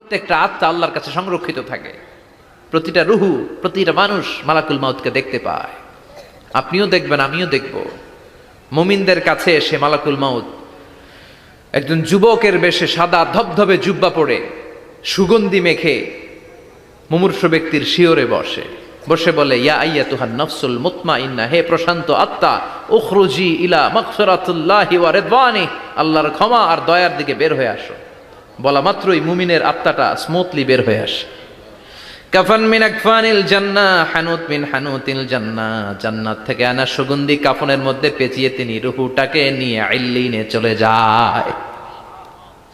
প্রত্যেকটা আত্মা আল্লাহর কাছে সংরক্ষিত থাকে। প্রতিটা রুহু, প্রতিটা মানুষ মালাকুল মাউতকে দেখতে পায়। আপনিও দেখবেন, আমিও দেখব। মুমিনদের কাছে এসে মালাকুল মাউত একজন যুবকের বেশে সাদা ধবধবে জুব্বা পরে সুগন্ধি মেখে মুমূর্ষু ব্যক্তির শিয়রে বসে বলে, ইয়া আইয়াতুহান নাফসুল মুতমাইন্না, হে প্রশান্ত আত্মা, উখরুজি ইলা মাগফিরাতুল্লাহি ওয়া রিদওয়ানি, আল্লাহর ক্ষমা আর দয়ার দিকে বের হয়ে আসো। বলা মাত্রই মুমিনের আত্মাটা স্মুথলি বের হয়ে আসে। কাফান মিন আকফানিল জান্নাহ, হানুত মিন হানুতিল জান্নাহ, জান্নাত থেকে আনা সুগন্ধি কাফনের মধ্যে পেঁচিয়ে তিনি রূহটাকে নিয়ে ইল্লিনে চলে যায়।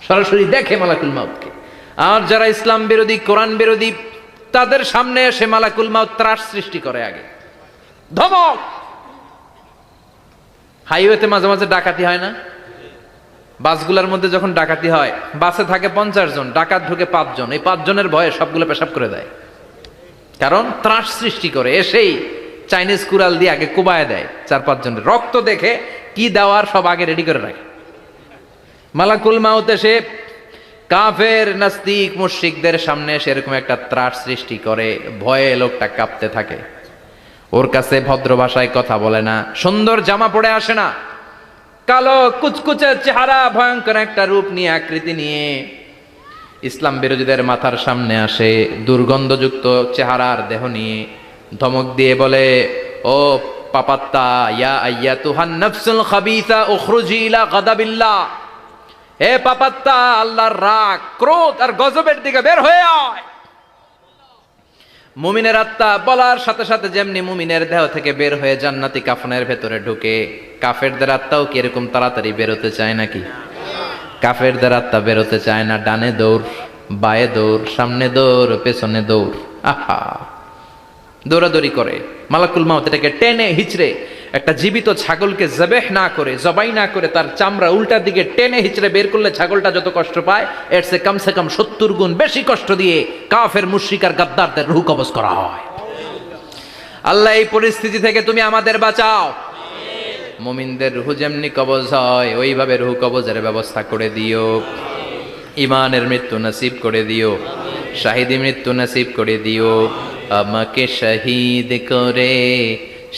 সরাসরি দেখে মালাকুল মাউতকে। আর যারা ইসলাম বিরোধী, কোরআন বিরোধী, তাদের সামনে এসে মালাকুল মাউত ত্রাস সৃষ্টি করে। আগে ধমক। হাইওয়েতে মাঝে মাঝে ডাকাতি হয় না? বাসগুলোর মধ্যে যখন ডাকাতি হয়, বাসে থাকে 50 জন, ডাকাত ঢুকে 5 জন। এই 5 জনের ভয়ে সবগুলো পেশাব করে দেয়, কারণ ত্রাস সৃষ্টি করে। এসেই চাইনিজ কুড়াল দিয়ে আগে কুবায় দেয় 4-5 জনের। রক্ত দেখে কি দেওয়ার সব আগে রেডি করে রাখে। মালাকুল মাউত এসে কাফের, নাস্তিক, মুশরিকদের সামনে সেরকম একটা ত্রাস সৃষ্টি করে। ভয়ে লোকটা কাঁপতে থাকে। ওর কাছে ভদ্র ভাষায় কথা বলে না, সুন্দর জামা পরে আসে না, কালো কুচকুচে চেহারা, ভয়ঙ্কর একটা রূপ নিয়ে, আকৃতি নিয়ে ইসলাম বিরোধীদের মাথার সামনে আসে। দুর্গন্ধযুক্ত চেহারার দেহ নিয়ে ধমক দিয়ে বলে, ও পাপাত্তা, ইয়া আইয়াতুহান নাফসুল খাবিসা উখরুজি ইলা গাদাবিল্লাহ, হে পাপাত্তা, আল্লাহর রাগ, ক্রোধ আর গজবের দিকে বের হয়ে আয়। মুমিনের আত্মা বলার সাথে সাথে যেমনি মুমিনের দেহ থেকে বের হয়ে জান্নাতি কাফনের ভেতরে ঢুকে, কাফেরদের আত্মাও কি এরকম তাড়াতাড়ি বেরোতে চায় নাকি? কাফেরদের আত্মা বেরোতে চায় না। ডানে দৌড়, বায়ে দৌড়, সামনে দৌড়, পেছনে দৌড়, আহা, দৌড়াদৌড়ি করে। মালাকুল মাউত এটাকে টেনে হিচড়ে, একটা জীবিত ছাগলকে জবেহ না করে, জবাই না করে, তার চামড়া উল্টার দিকে টেনে হিচড়ে বের করলে ছাগলটা যত কষ্ট পায়, এর সে কম 70 গুণ বেশি কষ্ট দিয়ে কাফের, মুশরিক আর গাদ্দারদের রূহ কবজ করা হয়। আল্লাহ এই পরিস্থিতি থেকে তুমি আমাদের বাঁচাও। মুমিনদের রূহ যেমনি কবজ হয়, ওইভাবে রূহ কবজের ব্যবস্থা করে দিও। ইমানের মৃত্যু নসিব করে দিও, শাহিদি মৃত্যু নসিব করে দিও। আমাকে শহীদ করে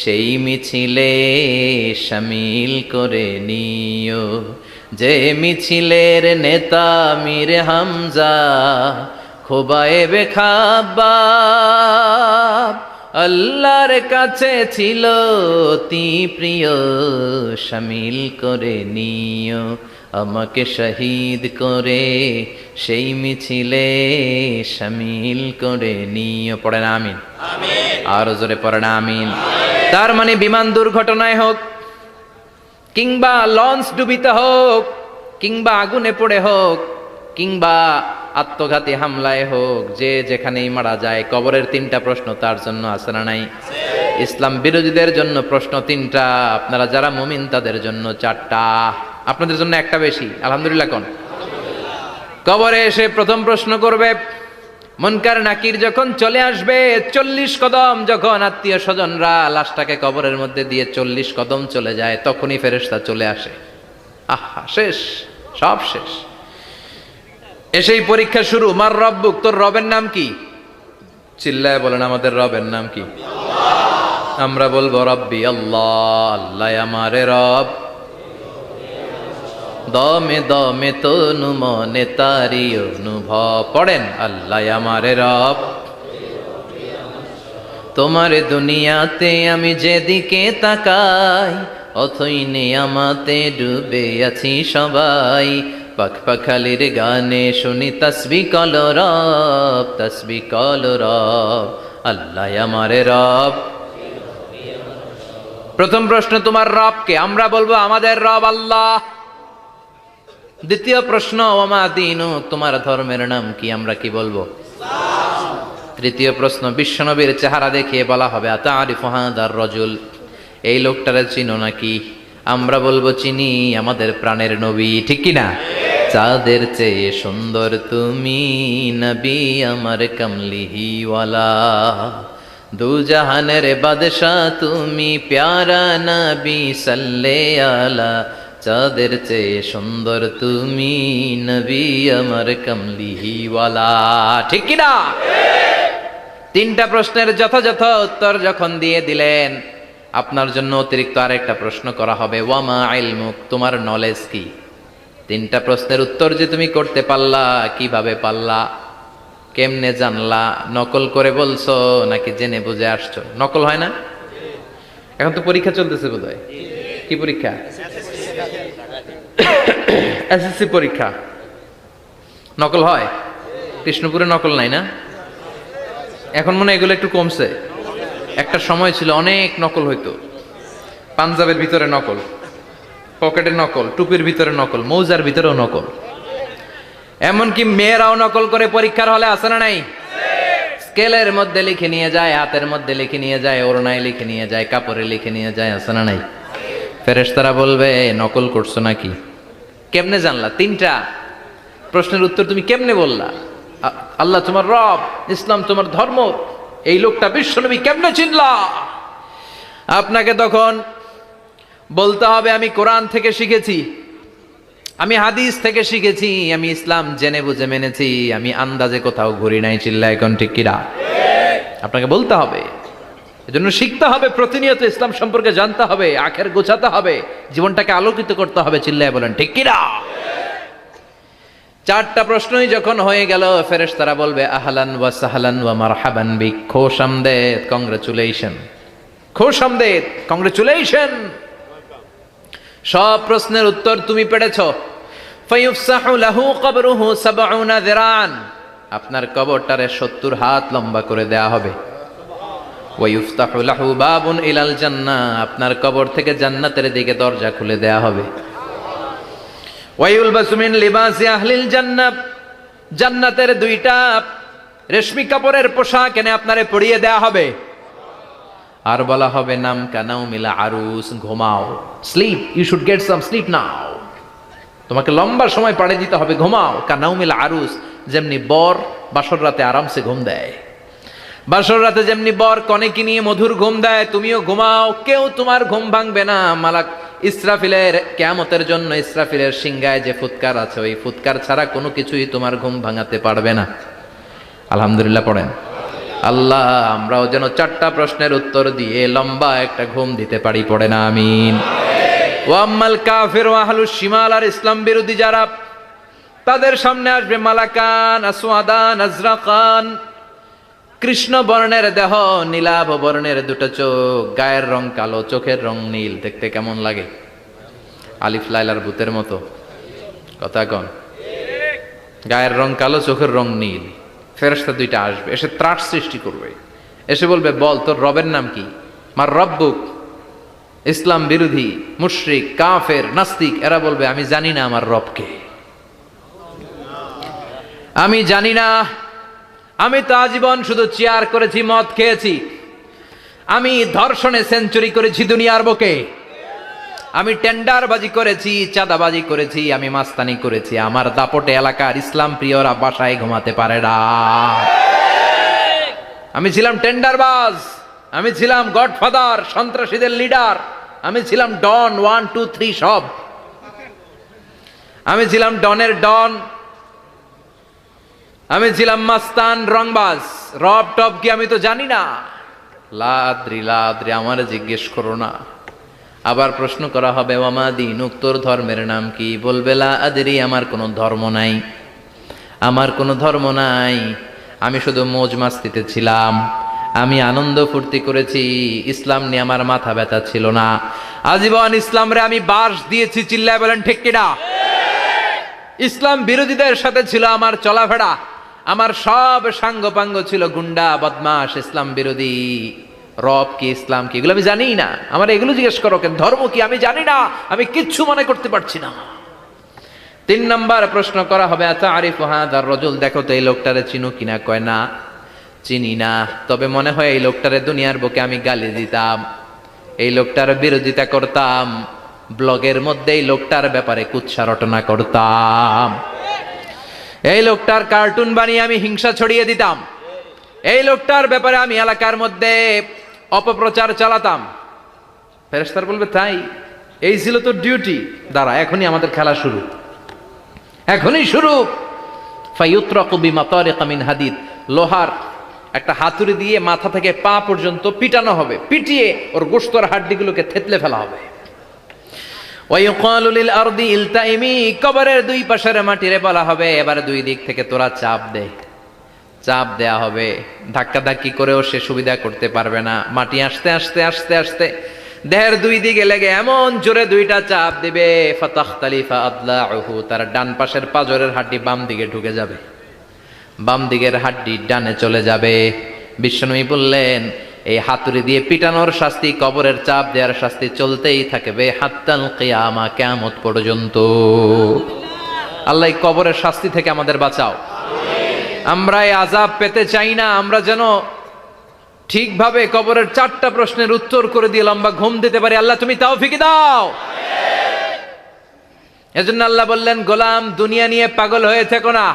সেই মিছিলে শামিল করে নিও, যে মিছিলের নেতা মীর হামজা, খোবায়েবে খাব্বাব, আল্লাহর কাছে ছিল অতি প্রিয়, শামিল করে নিও। আমাকে শহীদ করে সেই মিছিলে শামিল করে নিও। পড়েন আমিন। আরো জোরে পড়েন আমিন। তার মানে বিমান দুর্ঘটনায় হোক, কিংবা লঞ্চ ডুবিতে হোক, কিংবা আগুনে পড়ে হোক, কিংবা আত্মঘাতী হামলায় হোক, যে যেখানেই মারা যায়, কবরের 3টা প্রশ্ন তার জন্য আছে না নাই? ইসলাম বিরোধীদের জন্য প্রশ্ন 3টা, আপনারা যারা মুমিন তাদের জন্য 4টা, আপনাদের জন্য একটা বেশি। আলহামদুলিল্লাহ কোন? কবরে এসে প্রথম প্রশ্ন করবে, মুনকার নাকির যখন চলে আসবে, 40 কদম যখন আত্মীয় স্বজনরা লাশটাকে কবরের মধ্যে দিয়ে 40 কদম চলে যায়, তখনই ফেরেশতা চলে আসে। আহা, শেষ, সব শেষ। এসেই পরীক্ষা শুরু। মার রব্বুক, তোর রবের নাম কি? চিল্লায় বলেন, আমাদের রবের নাম কি? আমরা বলবো রব্বি আল্লাহ, আল্লাহ আমারে রব। দমে দমে তনু মনে তারি অনুভব। পড়েন, আল্লাহ আমারে রব। তোমার দুনিয়াতে আমি যেদিকে তাকাই, অথই নিয়ামতে ডুবে আছি সবাই। পাখ পাখালির গানে শুনি তসবিহ কল রব, তসবিহ কল রব, আল্লাহ আমারে রব। প্রথম প্রশ্ন, তোমার রবকে? আমরা বলবো আমাদের রব আল্লাহ। দ্বিতীয় প্রশ্ন, ওমা দীনু, তোমার ধর্মের নাম কি? আমরা কি বলবো? তৃতীয় প্রশ্ন, বিশ্বনবীর চেহারা দেখিয়ে বলা হবে, আতারিফু হাদার রাজুল, এই লোকটারে চিনো নাকি? আমরা বলবো চিনি, আমাদের প্রাণের নবী, ঠিক কি না? চাঁদের চেয়ে সুন্দর তুমি নবী আমার কমলিহিওয়ালা, দু জাহানের বাদশা তুমি প্যারা নবী সাল্লে আলা, চাঁদের চেয়ে সুন্দর তুমি, নবী আমার কামলিওয়ালা। ঠিক কি না? তিনটা প্রশ্নের যথাযথ উত্তর যখন দিয়ে দিলেন, আপনার জন্য অতিরিক্ত আরেকটা প্রশ্ন করা হবে, ওয়ামা ইলমুক, তোমার নলেজ কি? তিনটা প্রশ্নের উত্তর যে তুমি করতে পারলা, কিভাবে পারলা, কেমনে জানলা? নকল করে বলছো নাকি জেনে বুঝে আসছো? নকল হয় না? এখন তো পরীক্ষা চলতেছে বোধহয়। কি পরীক্ষা? এসএসসি পরীক্ষা। নকল হয়? কৃষ্ণপুরে নকল নাই না? এখন মনে হয় এগুলো একটু কমছে। একটা সময় ছিল অনেক নকল হইতো। পাঞ্জাবের ভিতরে নকল, পকেটে নকল, টুপির ভিতরে নকল, মৌজার ভিতরেও নকল। এমনকি মেয়েরাও নকল করে পরীক্ষার হলে আসে না নাই? স্কেলের মধ্যে লিখে নিয়ে যায়, হাতের মধ্যে লিখে নিয়ে যায়, ওড়নায় লিখে নিয়ে যায়, কাপড়ে লিখে নিয়ে যায়, আসে না নাই? ফেরেশতারা বলবে নকল করছো নাকি? কেমনে জানলা? তিনটা প্রশ্নের উত্তর তুমি কেমনে বললা? আল্লাহ তোমার রব, ইসলাম তোমার ধর্ম, এই লোকটা বিশ্বনবী, কেমনে চিনলা? আপনাকে তখন বলতে হবে আমি কোরআন থেকে শিখেছি, আমি হাদিস থেকে শিখেছি, আমি ইসলাম জেনে বুঝে মেনেছি, আমি আন্দাজে কোথাও ঘুরি নাই। চিল্লা এখন ঠিক কিরা? আপনাকে বলতে হবে। এজন্য শিখতে হবে, প্রতিনিয়ত ইসলাম সম্পর্কে জানতে হবে, আখের গোছাতে হবে, জীবনটাকে আলোকিত করতে হবে। চিল্লায় বলেন ঠিক কিরা? চারটা প্রশ্নই যখন হয়ে গেল, ফেরেশতারা বলবে আহলান ওয়া সাহলান ওয়া মারহাবান বিক, খোশামদেদ, কংগ্রাচুলেশন, খোশামদেদ, কংগ্রাচুলেশন। সব প্রশ্নের উত্তর তুমি পেরেছ। ফায়ুফসাহু লাহু কবরুহু ৭০ যিরান, আপনার কবরটারে ৭০ হাত লম্বা করে দেয়া হবে। ওয়া ইফতাহু লাহু বাবুন ইলাল জান্নাহ, আপনার কবর থেকে জান্নাতের দিকে দরজা খুলে দেয়া হবে। ওয়া ইউলবাসু মিন লিবাসি আহলিল জান্নাহ, জান্নাতের দুইটা রেশমি কাপড়ের পোশাক এনে আপনারে পরিয়ে দেয়া হবে। আর বলা হবে নাম কানাও মিলা আরুস, ঘুমাও, sleep, you should get some sleep now, তোমাকে লম্বা সময় পাড়ে দিতে হবে, ঘুমাও। কানাও মিলা আরুস, যেমনি বর বাসর রাতে আরামসে ঘুম দেয়, বাসর রাতে যেমনি বর কনেকে নিয়ে মধুর ঘুম দেয়, তুমিও ঘুমাও, কেউ তোমার ঘুম ভাঙবে না। মালাক ইসরাফিলের, কিয়ামতের জন্য ইসরাফিলের সিংহায় যে ফুৎকার আছে, ওই ফুৎকার ছাড়া কোনো কিছুই তোমার ঘুম ভাঙাতে পারবে না। আলহামদুলিল্লাহ পড়েন। আল্লাহ আমরাও যেন চারটা প্রশ্নের উত্তর দিয়ে লম্বা একটা ঘুম দিতে পারি, পড়ে না আমিন। ওয়াম্মাল কাফির ওয়া আহলুশ শিমাল, আর ইসলাম বিরোধী যারা, তাদের সামনে আসবে মালাকান আসওয়াদান আজরাকান, কৃষ্ণ বর্ণের দেহ, নীলাভ বর্ণের দুটো চোখ, গায়ের রং কালো, চোখের রং নীল। দেখতে কেমন লাগে? আলিফ লাইলার ভূতের মতো। কথা কন। গায়ের রং কালো, চোখের রং নীল। ফেরেশতা দুইটা আসবে, এসে ত্রাস সৃষ্টি করবে, এসে বলবে বল তোর রবের নাম কি? মার রব্বুক। ইসলাম বিরোধী মুশরিক, কাফের, নাস্তিক এরা বলবে আমি জানি না আমার রবকে, আমি জানি না, আমি তো আজীবন শুধু চেয়ার করেছি, মদ খেয়েছি, আমি ধর্ষণে সেঞ্চুরি করেছি দুনিয়ার বুকে, আমি টেন্ডারবাজি করেছি, চাঁদাবাজি করেছি, আমি মাস্তানি করেছি, আমার দাপটে এলাকার ইসলাম প্রিয়রা বাসায় ঘুমাতে পারে না। আমি ছিলাম টেন্ডারবাজ, আমি ছিলাম গডফাদার, সন্ত্রাসীদের লিডার, আমি ছিলাম ডন 1 2 3 সব, আমি ছিলাম ডনের ডন, আমি ছিলাম মাস্তান, রংবাজ, রব টপ কি আমি তো জানি না। লাদ্রি লাদ্রি, আমারে জিজ্ঞেস করো না। আবার প্রশ্ন করা হবে ওয়ামা দীনুক, তোর ধর্মের নাম কি? বলবে লা আদরি, আমার কোনো ধর্ম নাই, আমার কোনো ধর্ম নাই, আমি শুধু মৌজ মাস্তিতে ছিলাম, আমি আনন্দ ফুর্তি করেছি, ইসলাম নিয়ে আমার মাথা ব্যথা ছিল না, আজীবন ইসলামরে আমি বাস দিয়েছি। চিল্লায় বলেন ঠিক কিনা? ইসলাম বিরোধীদের সাথে ছিল আমার চলাফেরা, আমার সব সাঙ্গপাঙ্গ ছিল গুন্ডা, বদমাশ, ইসলাম বিরোধী। রব কি, ইসলাম কি, এগুলো আমি জানি না। আমার এগুলো জিজ্ঞেস করো কেন? ধর্ম কি আমি জানি না, আমি কিচ্ছু মনে করতে পারছি না। 3 নাম্বার প্রশ্ন করা হবে আতারিফু হাদার রাজুল, দেখো তো এই লোকটারে চিনো কিনা? কয় না, চিনি না, তবে মনে হয় এই লোকটারে দুনিয়ার বুকে আমি গালি দিতাম, এই লোকটার বিরোধিতা করতাম, ব্লগের মধ্যে এই লোকটার ব্যাপারে কুৎসা রটনা করতাম, এই লোকটার কার্টুন বানিয়ে আমি হিংসা ছড়িয়ে দিতাম, এই লোকটার ব্যাপারে আমি এলাকার মধ্যে অপপ্রচার চালাতাম। ফেরেশতারা বলবে তাই? এই ছিল তোর ডিউটি, দাঁড়া এখনই আমাদের খেলা শুরু, এখনই শুরু। ফায়ুত্রাকু বিমাতারিকা মিন হাদিদ, লোহার একটা হাতুড়ি দিয়ে মাথা থেকে পা পর্যন্ত পিটানো হবে, পিটিয়ে ওর গোশত আর হাড্ডিগুলোকে থেতলে ফেলা হবে। ওয়ায়ুকালু লিল আরদি ইলতাইমি, কবরের দুই পাশের মাটিরে বলা হবে এবার দুই দিক থেকে তোরা চাপ দে, চাপ দেয়া হবে, ধাক্কা ধাক্কি করেও সে সুবিধা করতে পারবে না। মাটি আস্তে আস্তে আস্তে আস্তে দেহের দুই দিকে লেগে এমন জোরে দুইটা চাপ দিবে, ফাতাখতালিফা আদলাউহু, তার ডান পাশের পাজরের হাড্ডি বাম দিকে ঢুকে যাবে, বাম দিকের হাড্ডি ডানে চলে যাবে। বিশ্বনবী বললেন এই হাতুড়ি দিয়ে পিটানোর শাস্তি, কবরের চাপ দেওয়ার শাস্তি চলতেই থাকবে হাত্তাল কিয়ামা, কিয়ামত পর্যন্ত। আল্লাহ কবরের শাস্তি থেকে আমাদের বাঁচাও। আমরা এই আযাব পেতে চাই না, আমরা যেন ঠিকভাবে কবরের 4টা প্রশ্নের উত্তর করে দিয়ে লম্বা ঘুম দিতে পারি। আল্লাহ তুমি তৌফিক দাও। এজন্য আল্লাহ বললেন গোলাম দুনিয়া নিয়ে পাগল হয়ে থেকো না,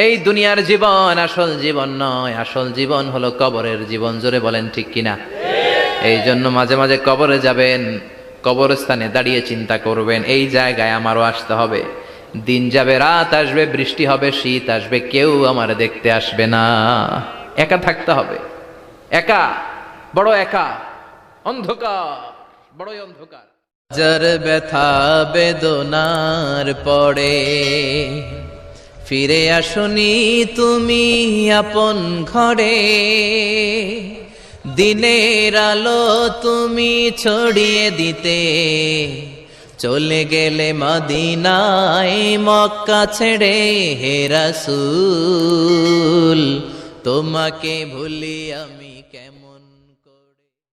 এই দুনিয়ার জীবন আসল জীবন নয়, আসল জীবন হলো কবরের জীবন। জোরে বলেন ঠিক কিনা? এই জন্য মাঝে মাঝে কবরে যাবেন, কবরস্থানে দাঁড়িয়ে চিন্তা করবেন এই জায়গায় আমারও আসতে হবে। দিন যাবে, রাত আসবে, বৃষ্টি হবে, শীত আসবে, কেউ আমার দেখতে আসবে না, একা থাকতে হবে, একা, বড় একা, অন্ধকার, বড়ই অন্ধকার। যার ব্যথা বেদনার পড়ে ফিরে আসনি তুমি আপন ঘরে, দিনের আলো তুমি ছড়িয়ে দিতে চলে গেলে মদিনায় মক্কা ছেড়ে। হে রাসূল তোমাকে ভুলি আমি।